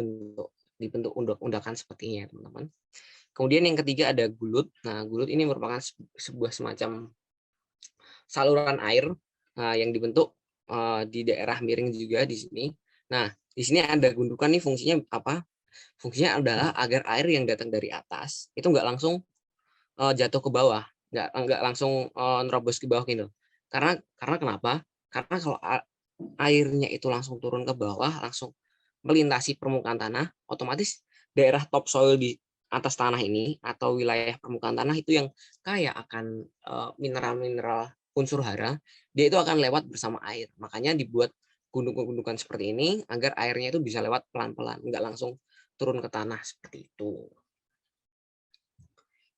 dibentuk undak-undakan sepertinya, teman-teman. Kemudian yang ketiga ada gulut. Nah, gulut ini merupakan sebuah semacam saluran air yang dibentuk di daerah miring juga di sini. Nah, di sini ada gundukan nih fungsinya apa? Fungsinya adalah agar air yang datang dari atas itu nggak langsung jatuh ke bawah, nggak langsung nerobos ke bawah gitu. Karena kenapa? Karena kalau airnya itu langsung turun ke bawah, langsung melintasi permukaan tanah, otomatis daerah topsoil di atas tanah ini atau wilayah permukaan tanah itu yang kaya akan mineral-mineral unsur hara, dia itu akan lewat bersama air. Makanya dibuat gundukan-gundukan seperti ini agar airnya itu bisa lewat pelan-pelan, nggak langsung turun ke tanah seperti itu.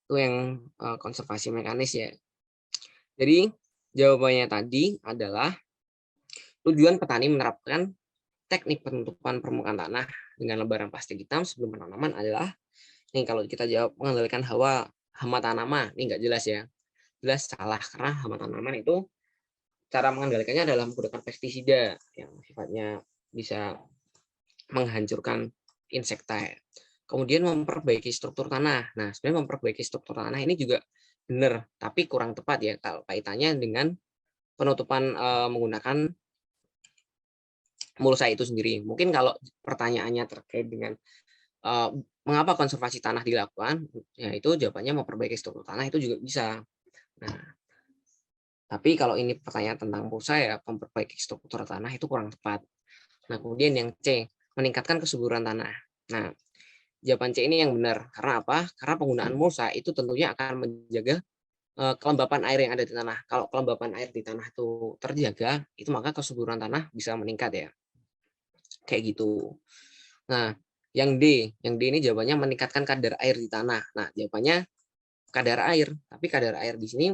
Itu yang konservasi mekanis ya. Jadi jawabannya tadi adalah tujuan petani menerapkan teknik penutupan permukaan tanah dengan lembaran plastik hitam sebelum penanaman adalah, nih kalau kita jawab mengendalikan hama tanaman, ini nggak jelas ya. Jelas salah, karena hama tanaman itu cara mengendalikannya adalah menggunakan pestisida yang sifatnya bisa menghancurkan insekta. Kemudian memperbaiki struktur tanah. Nah, sebenarnya memperbaiki struktur tanah ini juga benar, tapi kurang tepat ya kalau kaitannya dengan penutupan menggunakan mulsa itu sendiri. Mungkin kalau pertanyaannya terkait dengan mengapa konservasi tanah dilakukan, ya itu jawabannya memperbaiki struktur tanah itu juga bisa. Nah, tapi kalau ini pertanyaan tentang mulsa ya memperbaiki struktur tanah itu kurang tepat. Nah, kemudian yang C, meningkatkan kesuburan tanah. Nah, jawaban C ini yang benar. Karena apa? Karena penggunaan mulsa itu tentunya akan menjaga kelembapan air yang ada di tanah. Kalau kelembapan air di tanah itu terjaga, itu maka kesuburan tanah bisa meningkat ya. Kayak gitu. Nah, yang D ini jawabannya meningkatkan kadar air di tanah. Nah, jawabannya kadar air, tapi kadar air di sini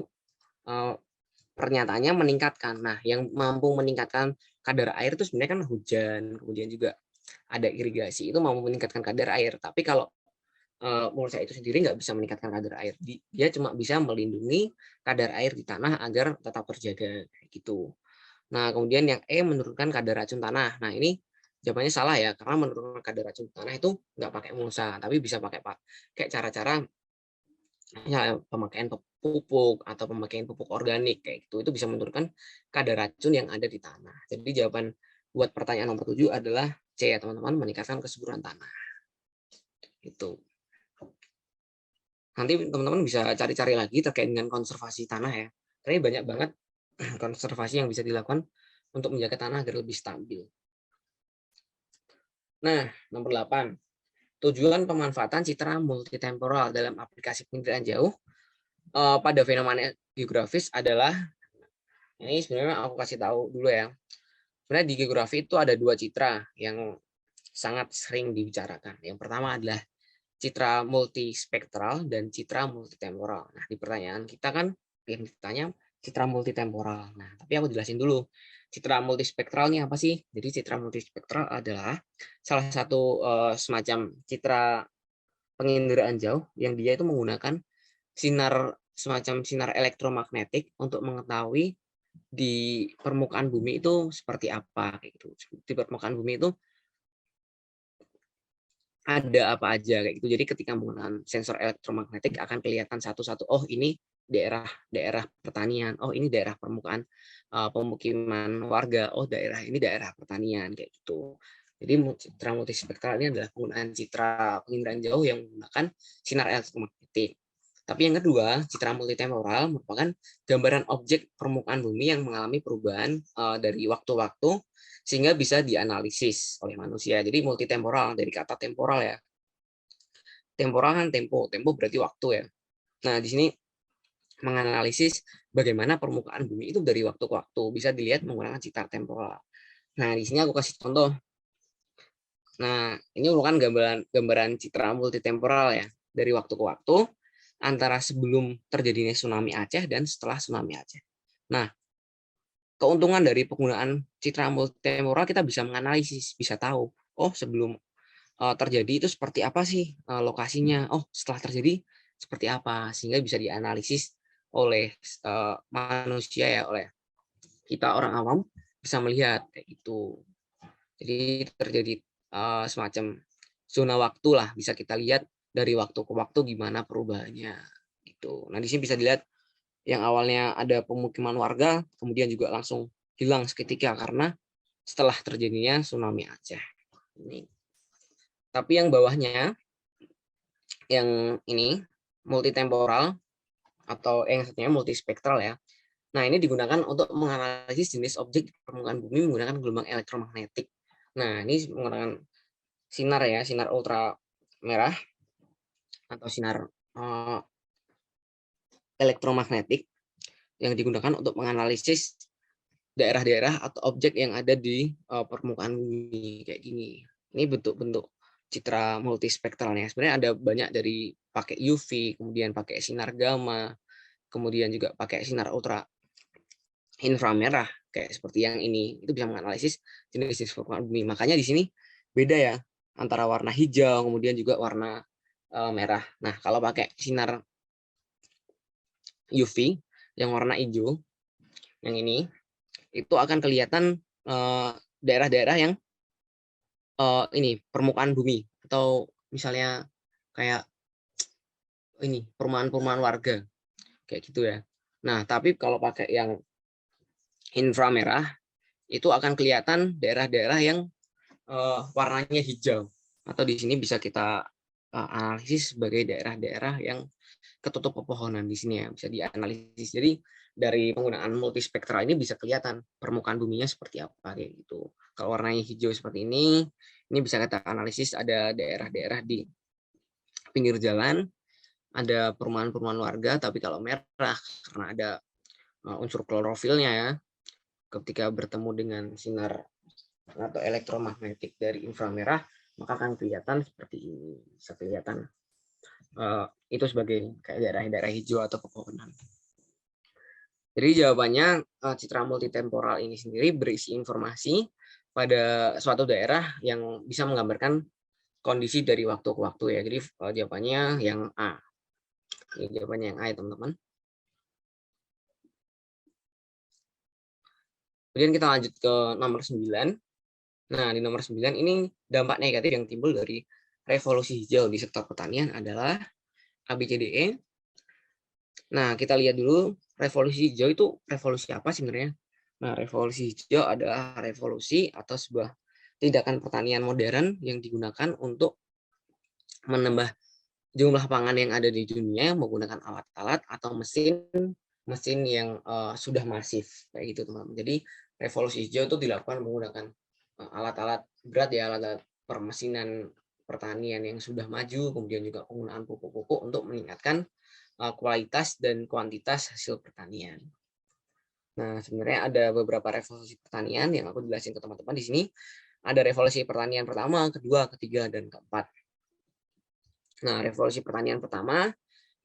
pernyataannya meningkatkan. Nah, yang mampu meningkatkan kadar air itu sebenarnya kan hujan, kemudian juga ada irigasi, itu mampu meningkatkan kadar air. Tapi kalau mulsa itu sendiri nggak bisa meningkatkan kadar air. Dia cuma bisa melindungi kadar air di tanah agar tetap terjaga gitu. Nah, kemudian yang E, menurunkan kadar racun tanah. Nah, ini jawabannya salah ya, karena menurunkan kadar racun tanah itu nggak pakai mulsa, tapi bisa pakai kayak cara-cara ya pemakaian pupuk atau pemakaian pupuk organik kayak gitu. Itu bisa menurunkan kadar racun yang ada di tanah. Jadi jawaban buat pertanyaan nomor 7 adalah C ya, teman-teman, meningkatkan kesuburan tanah. Itu. Nanti teman-teman bisa cari-cari lagi terkait dengan konservasi tanah ya. Tapi banyak banget konservasi yang bisa dilakukan untuk menjaga tanah agar lebih stabil. Nah, nomor 8. Tujuan pemanfaatan citra multitemporal dalam aplikasi penginderaan jauh pada fenomena geografis adalah, ini sebenarnya aku kasih tahu dulu ya. Sebenarnya di geografi itu ada dua citra yang sangat sering dibicarakan. Yang pertama adalah citra multispektral dan citra multitemporal. Nah, di pertanyaan kita kan yang ditanya citra multitemporal. Nah, tapi aku jelasin dulu. Citra multispektral ini apa sih? Jadi citra multispektral adalah salah satu semacam citra penginderaan jauh yang dia itu menggunakan semacam sinar elektromagnetik untuk mengetahui di permukaan bumi itu seperti apa kayak gitu. Di permukaan bumi itu ada apa aja kayak gitu. Jadi ketika menggunakan sensor elektromagnetik akan kelihatan satu-satu. Oh, ini daerah pertanian. Oh, ini daerah permukaan pemukiman warga. Oh, ini daerah pertanian kayak gitu. Jadi citra multispektral ini adalah penggunaan citra penginderaan jauh yang menggunakan sinar elektromagnetik. Tapi yang kedua, citra multitemporal merupakan gambaran objek permukaan bumi yang mengalami perubahan dari waktu-waktu sehingga bisa dianalisis oleh manusia. Jadi multitemporal, dari kata temporal ya. Temporal kan tempo berarti waktu ya. Nah, di sini menganalisis bagaimana permukaan bumi itu dari waktu ke waktu, bisa dilihat menggunakan citra temporal. Nah, di sini aku kasih contoh. Nah, ini merupakan gambaran citra multitemporal ya, dari waktu ke waktu antara sebelum terjadinya tsunami Aceh dan setelah tsunami Aceh. Nah, keuntungan dari penggunaan citra multitemporal kita bisa menganalisis, bisa tahu, oh sebelum terjadi itu seperti apa sih lokasinya, oh setelah terjadi seperti apa, sehingga bisa dianalisis oleh manusia ya, oleh kita orang awam bisa melihat kayak itu. Jadi terjadi semacam zona waktu lah, bisa kita lihat dari waktu ke waktu gimana perubahannya gitu. Nah, di sini bisa dilihat yang awalnya ada pemukiman warga, kemudian juga langsung hilang seketika karena setelah terjadinya tsunami Aceh. Ini. Tapi yang bawahnya, yang ini multitemporal atau yang satunya multispektral ya. Nah, ini digunakan untuk menganalisis jenis objek di permukaan bumi menggunakan gelombang elektromagnetik. Nah, ini menggunakan sinar ya, sinar ultra merah atau sinar elektromagnetik yang digunakan untuk menganalisis daerah-daerah atau objek yang ada di permukaan bumi kayak gini. Ini bentuk-bentuk citra multispektralnya. Sebenarnya ada banyak dari pakai UV, kemudian pakai sinar gamma, kemudian juga pakai sinar ultra inframerah kayak seperti yang ini. Itu bisa menganalisis jenis-jenis permukaan bumi. Makanya di sini beda ya antara warna hijau kemudian juga warna merah. Nah, kalau pakai sinar UV yang warna hijau yang ini itu akan kelihatan daerah-daerah yang ini permukaan bumi atau misalnya kayak ini perumahan-perumahan warga kayak gitu ya. Nah, tapi kalau pakai yang inframerah itu akan kelihatan daerah-daerah yang warnanya hijau atau di sini bisa kita analisis sebagai daerah-daerah yang ketutup pepohonan di sini ya, bisa dianalisis. Jadi dari penggunaan multispektral ini bisa kelihatan permukaan buminya seperti apa kayak gitu. Kalau warnanya hijau seperti ini bisa kita analisis ada daerah-daerah di pinggir jalan, ada perumahan-perumahan warga, tapi kalau merah karena ada unsur klorofilnya ya, ketika bertemu dengan sinar atau elektromagnetik dari inframerah, maka akan kelihatan seperti ini, bisa kelihatan itu sebagai kayak daerah-daerah hijau atau pepohonan. Jadi jawabannya citra multitemporal ini sendiri berisi informasi pada suatu daerah yang bisa menggambarkan kondisi dari waktu ke waktu ya. Jadi jawabannya yang A. Ini jawabannya yang A ya teman-teman. Kemudian kita lanjut ke nomor 9. Nah, di nomor 9 ini dampak negatif yang timbul dari revolusi hijau di sektor pertanian adalah ABCDE. Nah, kita lihat dulu revolusi hijau itu revolusi apa sebenarnya? Nah, revolusi hijau adalah revolusi atau sebuah tindakan pertanian modern yang digunakan untuk menambah jumlah pangan yang ada di dunia menggunakan alat-alat atau mesin yang sudah masif kayak gitu teman-teman. Jadi revolusi hijau itu dilakukan menggunakan alat-alat berat ya, alat-alat permesinan pertanian yang sudah maju, kemudian juga penggunaan pupuk-pupuk untuk meningkatkan kualitas dan kuantitas hasil pertanian. Nah, sebenarnya ada beberapa revolusi pertanian yang aku jelasin ke teman-teman di sini. Ada revolusi pertanian pertama, kedua, ketiga, dan keempat. Nah, revolusi pertanian pertama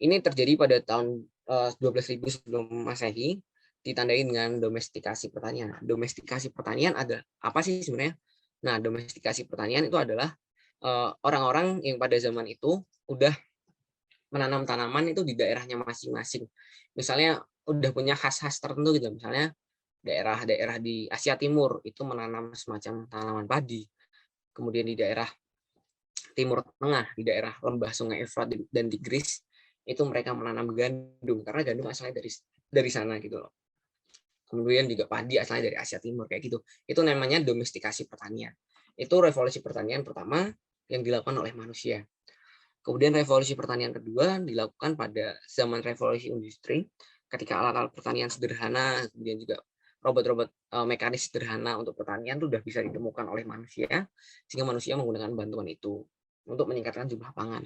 ini terjadi pada tahun 12.000 sebelum Masehi, ditandai dengan domestikasi pertanian. Domestikasi pertanian ada apa sih sebenarnya? Nah, domestikasi pertanian itu adalah orang-orang yang pada zaman itu udah menanam tanaman itu di daerahnya masing-masing. Misalnya udah punya khas-khas tertentu gitu. Misalnya daerah-daerah di Asia Timur itu menanam semacam tanaman padi. Kemudian di daerah Timur Tengah, di daerah lembah Sungai Efrat dan Tigris, itu mereka menanam gandum karena gandum asalnya dari sana gitu loh. Kemudian juga padi asalnya dari Asia Timur kayak gitu. Itu namanya domestikasi pertanian. Itu revolusi pertanian pertama yang dilakukan oleh manusia. Kemudian revolusi pertanian kedua dilakukan pada zaman revolusi industri, ketika alat-alat pertanian sederhana, kemudian juga robot-robot mekanis sederhana untuk pertanian itu sudah bisa ditemukan oleh manusia, sehingga manusia menggunakan bantuan itu untuk meningkatkan jumlah pangan.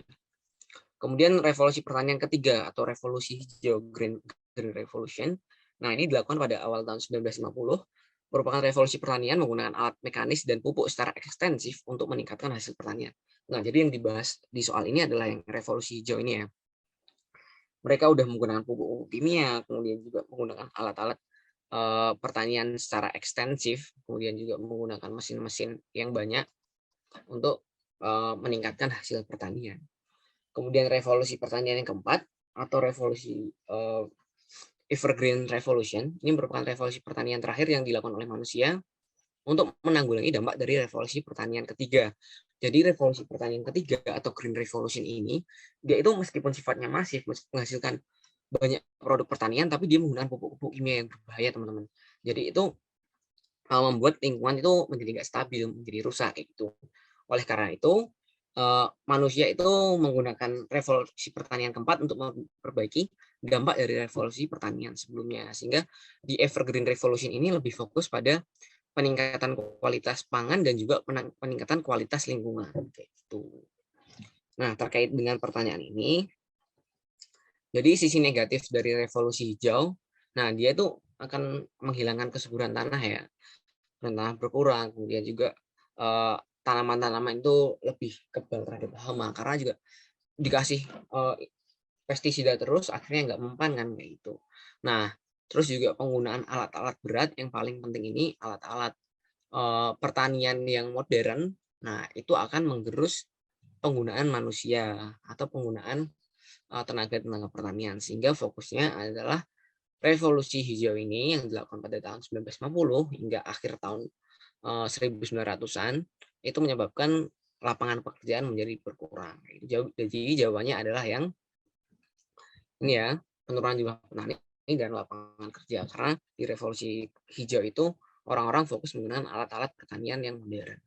Kemudian revolusi pertanian ketiga atau revolusi hijau Green Revolution. Nah, ini dilakukan pada awal tahun 1950, merupakan revolusi pertanian menggunakan alat mekanis dan pupuk secara ekstensif untuk meningkatkan hasil pertanian. Nah, jadi yang dibahas di soal ini adalah yang revolusi hijau ini ya. Mereka udah menggunakan pupuk kimia, kemudian juga menggunakan alat-alat pertanian secara ekstensif, kemudian juga menggunakan mesin-mesin yang banyak untuk meningkatkan hasil pertanian. Kemudian revolusi pertanian yang keempat atau revolusi Evergreen Revolution, ini merupakan revolusi pertanian terakhir yang dilakukan oleh manusia untuk menanggulangi dampak dari revolusi pertanian ketiga. Jadi revolusi pertanian ketiga atau Green Revolution ini, dia itu meskipun sifatnya masif, menghasilkan banyak produk pertanian, tapi dia menggunakan pupuk-pupuk kimia yang berbahaya teman-teman. Jadi itu membuat lingkungan itu menjadi nggak stabil, menjadi rusak kayak gitu. Oleh karena itu, manusia itu menggunakan revolusi pertanian keempat untuk memperbaiki dampak dari revolusi pertanian sebelumnya. Sehingga di Evergreen Revolution ini lebih fokus pada peningkatan kualitas pangan dan juga peningkatan kualitas lingkungan. Kayak gitu. Nah, terkait dengan pertanyaan ini, jadi sisi negatif dari revolusi hijau, nah dia itu akan menghilangkan kesuburan tanah ya, tanah berkurang, kemudian juga tanaman-tanaman itu lebih kebal terhadap hama karena juga dikasih pestisida terus akhirnya nggak mempan kan kayak gitu. Nah, terus juga penggunaan alat-alat berat yang paling penting ini alat-alat pertanian yang modern. Nah, itu akan menggerus penggunaan manusia atau penggunaan tenaga pertanian sehingga fokusnya adalah revolusi hijau ini yang dilakukan pada tahun 1950 hingga akhir tahun 1900-an itu menyebabkan lapangan pekerjaan menjadi berkurang. Jadi jawabannya adalah yang ini ya, penurunan jumlah petani dan lapangan kerja karena di revolusi hijau itu orang-orang fokus menggunakan alat-alat pertanian yang modern.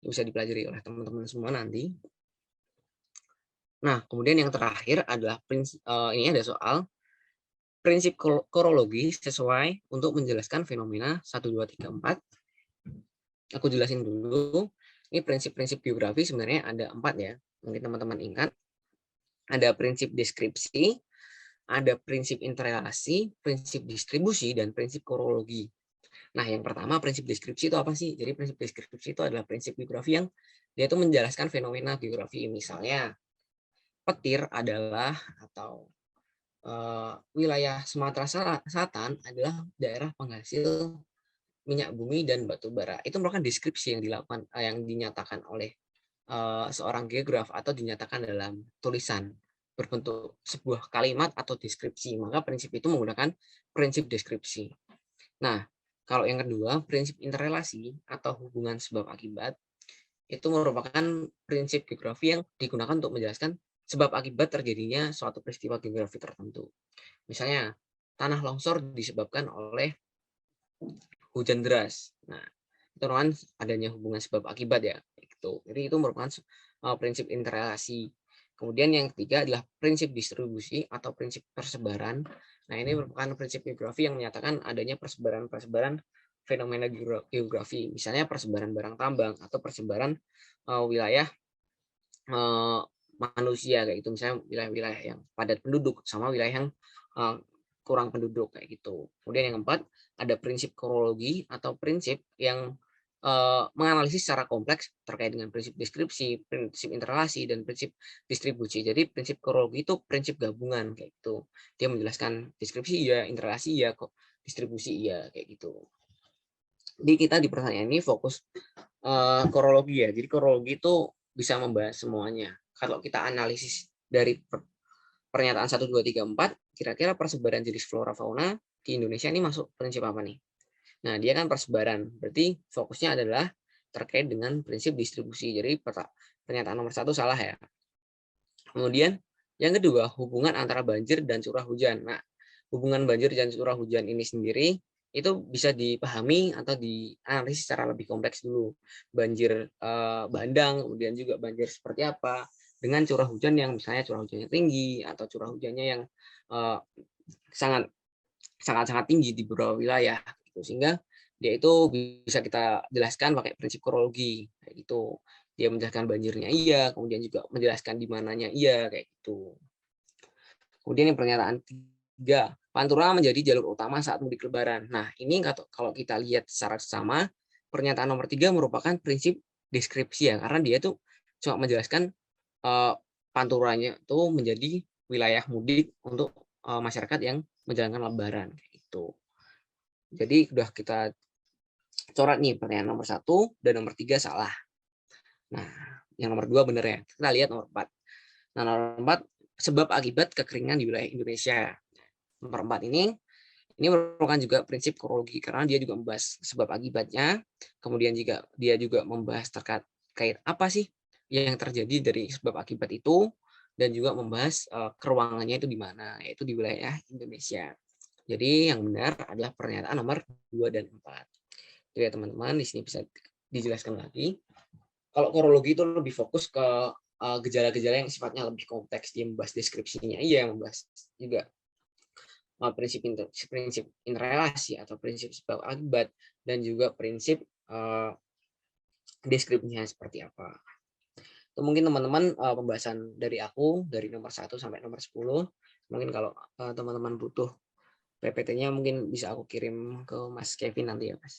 Bisa dipelajari oleh teman-teman semua nanti. Nah, kemudian yang terakhir adalah ini ada soal prinsip korologi sesuai untuk menjelaskan fenomena 1, 2, 3, 4. Aku jelasin dulu. Ini prinsip-prinsip geografi sebenarnya ada 4 ya. Mungkin teman-teman ingat. Ada prinsip deskripsi, ada prinsip interrelasi, prinsip distribusi, dan prinsip korologi. Nah, yang pertama prinsip deskripsi itu apa sih? Jadi prinsip deskripsi itu adalah prinsip geografi yang dia itu menjelaskan fenomena geografi. Misalnya, petir adalah atau wilayah Sumatera Selatan adalah daerah penghasil minyak bumi dan batu bara. Itu merupakan deskripsi yang dilakukan yang dinyatakan oleh seorang geograf atau dinyatakan dalam tulisan berbentuk sebuah kalimat atau deskripsi. Maka prinsip itu menggunakan prinsip deskripsi. Nah, kalau yang kedua, prinsip interrelasi atau hubungan sebab akibat itu merupakan prinsip geografi yang digunakan untuk menjelaskan sebab akibat terjadinya suatu peristiwa geografi tertentu. Misalnya, tanah longsor disebabkan oleh hujan deras. Nah, itu kan adanya hubungan sebab akibat ya. Gitu. Jadi itu merupakan prinsip interrelasi. Kemudian yang ketiga adalah prinsip distribusi atau prinsip persebaran. Nah, ini merupakan prinsip geografi yang menyatakan adanya persebaran-persebaran fenomena geografi. Misalnya persebaran barang tambang atau persebaran wilayah manusia kayak gitu. Misalnya wilayah-wilayah yang padat penduduk sama wilayah yang kurang penduduk kayak gitu. Kemudian yang keempat ada prinsip korologi atau prinsip yang menganalisis secara kompleks terkait dengan prinsip deskripsi, prinsip interrelasi, dan prinsip distribusi. Jadi prinsip korologi itu prinsip gabungan kayak gitu. Dia menjelaskan deskripsi iya, interrelasi iya, kok distribusi iya kayak gitu. Jadi kita di pertanyaan ini fokus korologi ya. Jadi korologi itu bisa membahas semuanya. Kalau kita analisis dari pernyataan 1, 2, 3, 4, kira-kira persebaran jenis flora fauna di Indonesia ini masuk prinsip apa nih? Nah, dia kan persebaran. Berarti fokusnya adalah terkait dengan prinsip distribusi. Jadi pernyataan nomor 1 salah ya. Kemudian yang kedua, hubungan antara banjir dan curah hujan. Nah, hubungan banjir dan curah hujan ini sendiri itu bisa dipahami atau dianalisis secara lebih kompleks dulu. Banjir bandang, kemudian juga banjir seperti apa dengan curah hujan yang misalnya curah hujannya tinggi atau curah hujannya yang sangat sangat tinggi di beberapa wilayah gitu. Sehingga dia itu bisa kita jelaskan pakai prinsip korologi kayak gitu. Dia menjelaskan banjirnya iya, kemudian juga menjelaskan di mananya iya kayak gitu. Kemudian yang pernyataan 3, Pantura menjadi jalur utama saat mudik lebaran. Nah, ini kalau kita lihat secara sama, pernyataan nomor 3 merupakan prinsip deskripsi ya, karena dia tuh cuma menjelaskan Panturanya itu menjadi wilayah mudik untuk masyarakat yang menjalankan lebaran gitu. Jadi udah kita coret nih pertanyaan nomor 1 dan nomor 3 salah. Nah, yang nomor 2 benar ya. Kita lihat nomor 4. Nah, nomor 4 sebab akibat kekeringan di wilayah Indonesia. Nomor 4 ini merupakan juga prinsip korologi karena dia juga membahas sebab akibatnya. Kemudian juga dia juga membahas terkait apa sih yang terjadi dari sebab akibat itu dan juga membahas keruangannya itu di mana, yaitu di wilayah Indonesia. Jadi yang benar adalah pernyataan nomor 2 dan 4. Itu ya teman-teman, di sini bisa dijelaskan lagi. Kalau korologi itu lebih fokus ke gejala-gejala yang sifatnya lebih kompleks, dia membahas deskripsinya, iya yang membahas juga prinsip interrelasi atau prinsip sebab akibat, dan juga prinsip deskripsinya seperti apa. Itu mungkin teman-teman pembahasan dari aku dari nomor 1 sampai nomor 10. Mungkin kalau teman-teman butuh PPT-nya mungkin bisa aku kirim ke Mas Kevin nanti ya Mas.